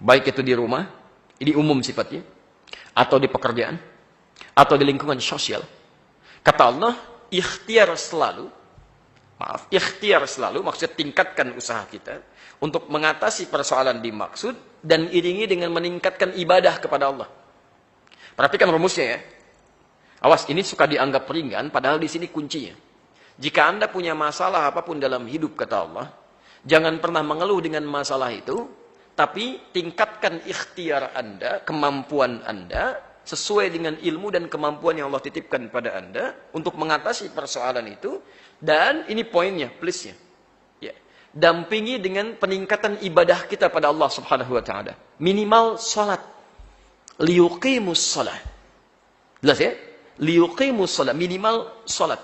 Baik itu di rumah, ini umum sifatnya, atau di pekerjaan, atau di lingkungan sosial. Kata Allah, ikhtiar selalu, maksudnya tingkatkan usaha kita untuk mengatasi persoalan dimaksud dan iringi dengan meningkatkan ibadah kepada Allah. Perhatikan rumusnya ya. Awas, ini suka dianggap ringan, padahal di sini kuncinya. Jika Anda punya masalah apapun dalam hidup, kata Allah, jangan pernah mengeluh dengan masalah itu, tapi tingkatkan ikhtiar Anda, kemampuan Anda, sesuai dengan ilmu dan kemampuan yang Allah titipkan pada Anda, untuk mengatasi persoalan itu, dan ini poinnya, please-nya. Ya. Dampingi dengan peningkatan ibadah kita pada Allah Subhanahu wa Ta'ala. Minimal salat. Liyuqimus salat. Jelas ya? Liyuqimus salat, minimal salat.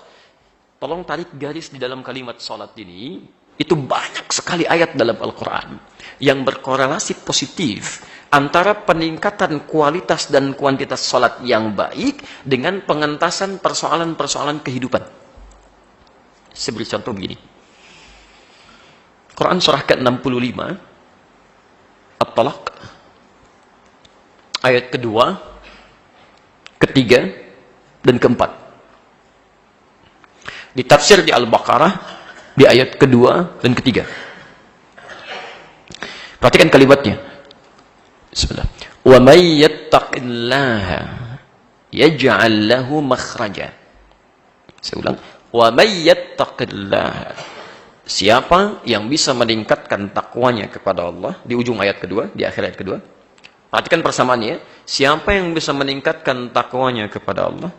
Tolong tarik garis di dalam kalimat salat ini. Itu banyak sekali ayat dalam Al-Quran yang berkorelasi positif antara peningkatan kualitas dan kuantitas salat yang baik dengan pengentasan persoalan-persoalan kehidupan. Saya beri contoh begini. Quran surah ke-65 At-Talaq ayat kedua, ketiga, dan keempat. Ditafsir di Al-Baqarah di ayat kedua dan ketiga. Perhatikan kalimatnya. Bismillah. Wa may yattaqillaha yaj'al lahu makhraja. Saya ulang. Wa may yattaqillaha. Siapa yang bisa meningkatkan takwanya kepada Allah di ujung ayat kedua, di akhir ayat kedua. Perhatikan persamaannya. Siapa yang bisa meningkatkan takwanya kepada Allah,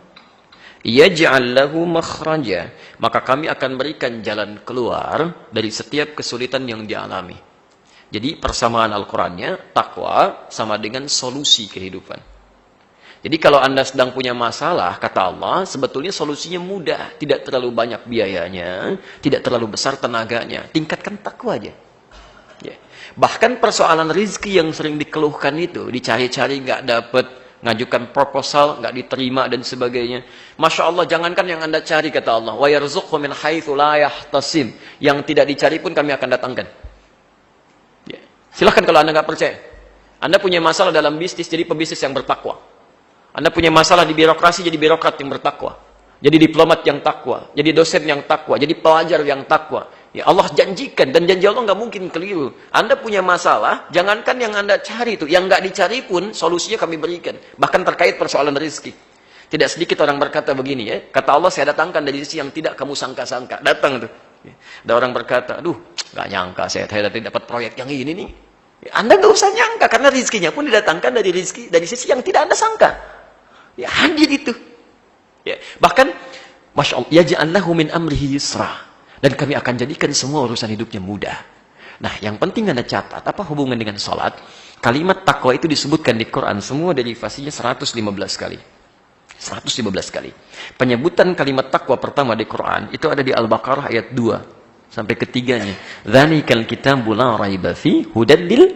yaj'al lahu makhraja, maka kami akan berikan jalan keluar dari setiap kesulitan yang dialami. Jadi persamaan Al-Qur'annya, takwa sama dengan solusi kehidupan. Jadi kalau Anda sedang punya masalah, kata Allah, sebetulnya solusinya mudah, tidak terlalu banyak biayanya, tidak terlalu besar tenaganya, tingkatkan takwa aja. Ya. Bahkan persoalan rizki yang sering dikeluhkan itu, dicari-cari nggak dapat, ngajukan proposal nggak diterima dan sebagainya. Masya Allah, jangankan yang Anda cari, kata Allah, wa yarzuqhu min haitsu la yahtasib, yang tidak dicari pun kami akan datangkan. Ya. Silahkan kalau Anda nggak percaya. Anda punya masalah dalam bisnis, jadi pebisnis yang bertakwa. Anda punya masalah di birokrasi, jadi birokrat yang bertakwa. Jadi diplomat yang takwa, jadi dosen yang takwa, jadi pelajar yang takwa. Ya Allah janjikan, dan janji Allah nggak mungkin keliru. Anda punya masalah, jangankan yang Anda cari itu, yang nggak dicari pun solusinya kami berikan. Bahkan terkait persoalan rezeki. Tidak sedikit orang berkata begini ya, kata Allah, saya datangkan dari sisi yang tidak kamu sangka-sangka. Datang tuh. Ya. Ada orang berkata, aduh nggak nyangka saya tadi dapat proyek yang ini nih. Ya, Anda nggak usah nyangka, karena rezekinya pun didatangkan dari rezeki dari sisi yang tidak Anda sangka. Ya hadir itu. Ya. Bahkan, Masya Allah, yaj'allahu min amrihi yusra. Dan kami akan jadikan semua urusan hidupnya mudah. Nah, yang penting Anda catat, apa hubungan dengan sholat? Kalimat takwa itu disebutkan di Quran, semua derivasinya 115 kali. 115 kali. Penyebutan kalimat takwa pertama di Quran, itu ada di Al-Baqarah ayat 2. Sampai ketiganya. Dzalikal kitabu la raiba fi hudan lil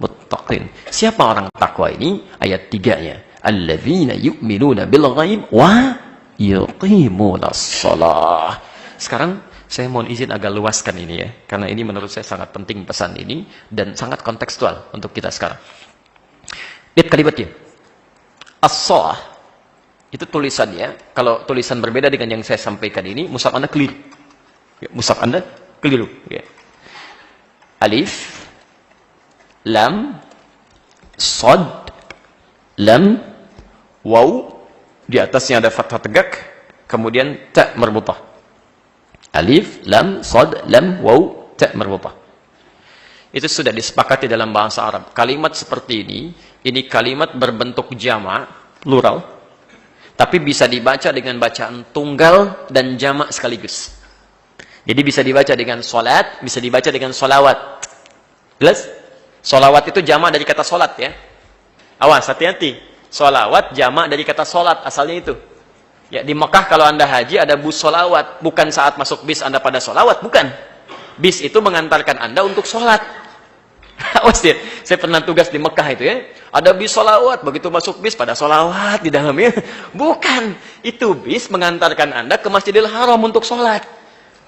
muttaqin. Siapa orang takwa ini? Ayat 3-nya. Alladzina yu'minuna bil ghaib wa yuqimunas shalah. Sekarang saya mohon izin agak luaskan ini ya, karena ini menurut saya sangat penting pesan ini, dan sangat kontekstual untuk kita sekarang. Lihat kalimatnya. As-shalah, itu tulisannya, kalau tulisan berbeda dengan yang saya sampaikan ini, mushaf Anda keliru. Ya, mushaf Anda keliru. Ya. Alif, lam, shad, lam, waw, di atasnya ada fathah tegak, kemudian ta marbutah. Alif, lam, shad, lam, waw, ta marbutah. Itu sudah disepakati dalam bahasa Arab. Kalimat seperti ini kalimat berbentuk jamak, plural, tapi bisa dibaca dengan bacaan tunggal dan jamak sekaligus. Jadi bisa dibaca dengan solat, bisa dibaca dengan solawat. Jelas? Solawat itu jamak dari kata solat ya. Awas, hati-hati. Solawat jamak dari kata solat, asalnya itu. Ya, di Mekah kalau Anda haji ada bus solawat. Bukan saat masuk bis Anda pada solawat, bukan. Bis itu mengantarkan Anda untuk sholat. Awas ya, saya pernah tugas di Mekah itu ya. Ada bis solawat, begitu masuk bis pada solawat di dalamnya. Bukan, itu bis mengantarkan Anda ke Masjidil Haram untuk sholat.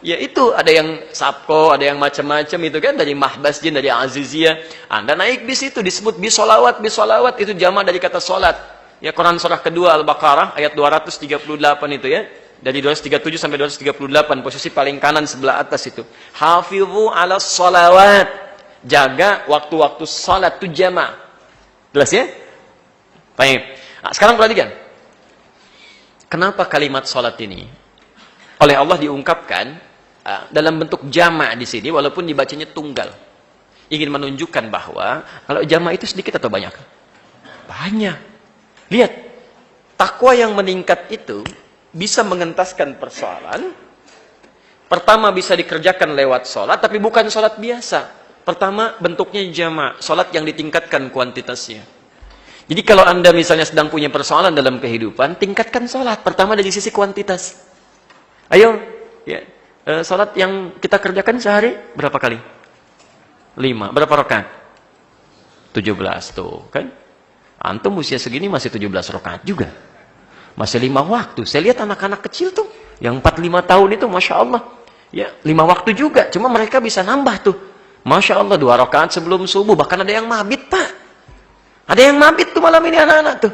Ya itu, ada yang sapko, ada yang macam-macam itu kan, dari mahbas jin, dari aziziyah. Anda naik bis itu, disebut bis solawat, itu jamaah dari kata solat. Ya, Quran surah kedua Al-Baqarah, ayat 238 itu ya. Dari 237 sampai 238, posisi paling kanan sebelah atas itu. Hafidhu ala solawat. Jaga waktu-waktu salat itu jamaah. Jelas ya? Baik. Nah, sekarang perhatikan. Kenapa kalimat salat ini oleh Allah diungkapkan dalam bentuk jama' di sini, walaupun dibacanya tunggal, ingin menunjukkan bahwa kalau jama' itu sedikit atau banyak? Banyak. Lihat, takwa yang meningkat itu bisa mengentaskan persoalan. Pertama, bisa dikerjakan lewat sholat, tapi bukan sholat biasa. Pertama, bentuknya jama', sholat yang ditingkatkan kuantitasnya. Jadi kalau Anda misalnya sedang punya persoalan dalam kehidupan, tingkatkan sholat. Pertama dari sisi kuantitas. Ayo, ya. Salat yang kita kerjakan sehari berapa kali? 5. Berapa rakaat? 17 tuh, kan? Antum usia segini masih 17 rakaat juga. Masih 5 waktu. Saya lihat anak-anak kecil tuh, yang 4-5 tahun itu, Masya Allah. Ya, 5 waktu juga. Cuma mereka bisa nambah tuh. Masya Allah, 2 rakaat sebelum subuh. Bahkan ada yang mabit, Pak. Ada yang mabit tuh malam ini anak-anak tuh.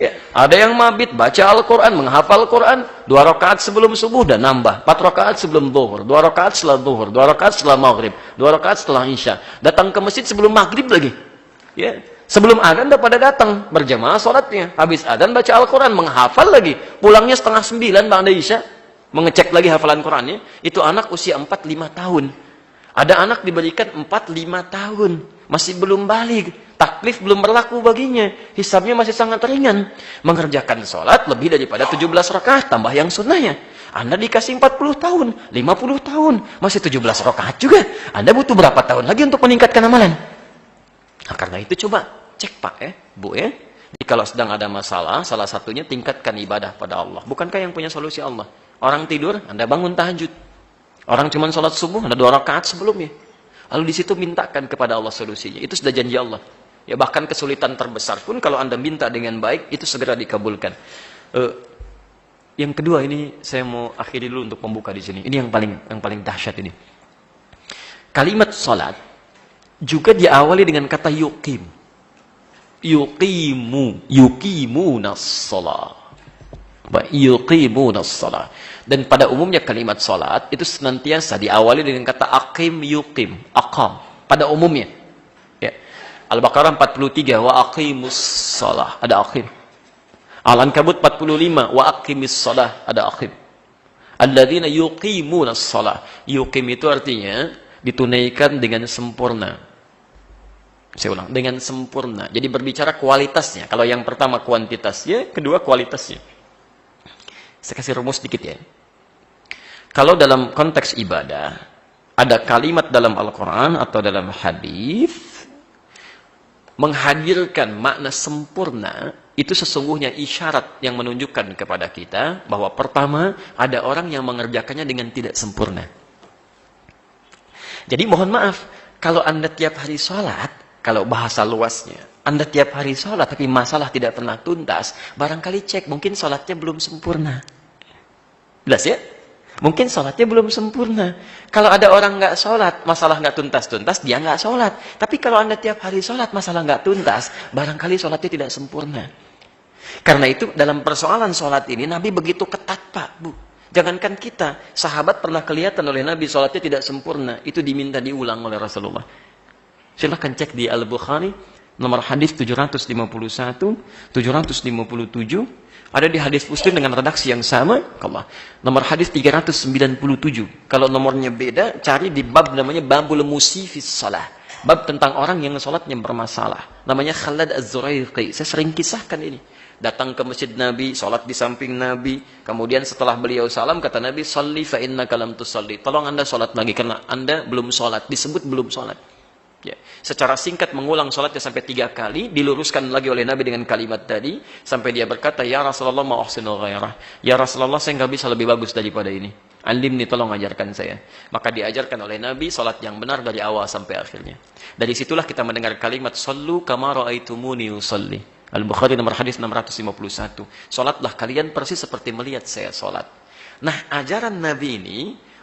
Ya, ada yang mabit, baca Al-Quran, menghafal Quran, 2 rakaat sebelum subuh dan nambah, 4 rakaat sebelum zuhur, 2 rakaat setelah zuhur, 2 rakaat setelah maghrib, 2 rakaat setelah isya. Datang ke masjid sebelum maghrib lagi. Ya, sebelum adzan udah pada datang, berjamaah sholatnya. Habis adzan baca Al-Quran, menghafal lagi. Pulangnya 8:30 ba'da isya, mengecek lagi hafalan Qurannya. Itu anak usia 4-5 tahun. Ada anak diberikan 4-5 tahun, masih belum balik. Taklif belum berlaku baginya. Hisabnya masih sangat ringan. Mengerjakan sholat lebih daripada 17 rakaat, tambah yang sunnahnya. Anda dikasih 40 tahun, 50 tahun, masih 17 rakaat juga. Anda butuh berapa tahun lagi untuk meningkatkan amalan? Nah, karena itu coba cek Pak Bu ya. Jadi kalau sedang ada masalah, salah satunya tingkatkan ibadah pada Allah. Bukankah yang punya solusi Allah? Orang tidur, Anda bangun tahajud. Orang cuma sholat subuh, Anda 2 rakaat sebelumnya. Lalu di situ mintakan kepada Allah solusinya. Itu sudah janji Allah. Ya, bahkan kesulitan terbesar pun kalau Anda minta dengan baik, itu segera dikabulkan. Yang kedua ini saya mau akhiri dulu untuk membuka di sini. Ini yang paling dahsyat ini. Kalimat salat juga diawali dengan kata yuqim. Yuqimunas shalah. Yuqimunas shalah. Dan pada umumnya kalimat salat itu senantiasa diawali dengan kata aqim yuqim, aqam. Pada umumnya. Al-Baqarah 43, wa aqimus shalah, ada aqim. Al-Ankabut 45, wa aqimis shalah, ada aqim. Alladzina yuqimunas shalah. Yuqim itu artinya ditunaikan dengan sempurna. Saya ulang, dengan sempurna. Jadi berbicara kualitasnya. Kalau yang pertama kuantitasnya, kedua kualitasnya. Saya kasih rumus sedikit ya. Kalau dalam konteks ibadah, ada kalimat dalam Al-Quran atau dalam hadis menghadirkan makna sempurna, itu sesungguhnya isyarat yang menunjukkan kepada kita bahwa pertama, ada orang yang mengerjakannya dengan tidak sempurna. Jadi mohon maaf, kalau Anda tiap hari sholat, kalau bahasa luasnya, Anda tiap hari sholat tapi masalah tidak pernah tuntas, barangkali cek, mungkin sholatnya belum sempurna. Jelas ya? Mungkin sholatnya belum sempurna. Kalau ada orang nggak sholat, masalah nggak tuntas-tuntas, dia nggak sholat. Tapi kalau Anda tiap hari sholat, masalah nggak tuntas, barangkali sholatnya tidak sempurna. Karena itu dalam persoalan sholat ini, Nabi begitu ketat Pak, Bu. Jangankan kita, sahabat pernah kelihatan oleh Nabi sholatnya tidak sempurna. Itu diminta diulang oleh Rasulullah. Silahkan cek di Al-Bukhari, nomor hadis 751, 757, ada di hadis Muslim dengan redaksi yang sama. Allah. Nomor hadis 397. Kalau nomornya beda, cari di bab namanya Babul Musifis Salah. Bab tentang orang yang sholatnya bermasalah. Namanya Khalad Az-Zuraiqi. Saya sering kisahkan ini. Datang ke masjid Nabi, sholat di samping Nabi. Kemudian setelah beliau salam, kata Nabi, Salli fa innaka lam tusalli. Tolong Anda sholat lagi, karena Anda belum sholat. Disebut belum sholat. Ya. Secara singkat mengulang sholatnya sampai 3 kali, diluruskan lagi oleh Nabi dengan kalimat tadi, sampai dia berkata, Ya Rasulullah ma'ahsinu ghairah. Ya Rasulullah, saya nggak bisa lebih bagus daripada ini. Alimni, tolong ajarkan saya. Maka diajarkan oleh Nabi sholat yang benar dari awal sampai akhirnya. Dari situlah kita mendengar kalimat, Sallu kama ra'aitumuni usalli. Al-Bukhari nomor hadis 651. Sholatlah kalian persis seperti melihat saya sholat. Nah, ajaran Nabi ini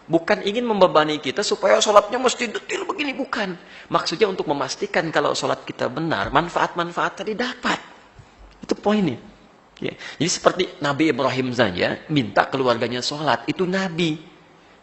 Bukan ingin membebani kita supaya sholatnya mesti detail begini, bukan. Maksudnya untuk memastikan kalau sholat kita benar, manfaat-manfaat tadi dapat. Itu poinnya. Ya. Jadi seperti Nabi Ibrahim saja minta keluarganya sholat, itu Nabi.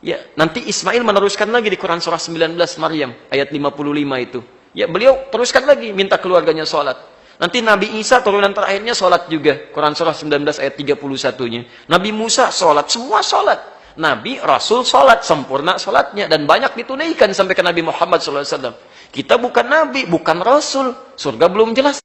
Ya, nanti Ismail meneruskan lagi di Quran surah 19 Maryam ayat 55 itu. Ya, beliau teruskan lagi minta keluarganya sholat. Nanti Nabi Isa turunan terakhirnya sholat juga. Quran surah 19 ayat 31-nya. Nabi Musa sholat, semua sholat. Nabi, Rasul sholat, sempurna sholatnya. Dan banyak ditunaikan sampai ke Nabi Muhammad SAW. Kita bukan Nabi, bukan Rasul. Surga belum jelas.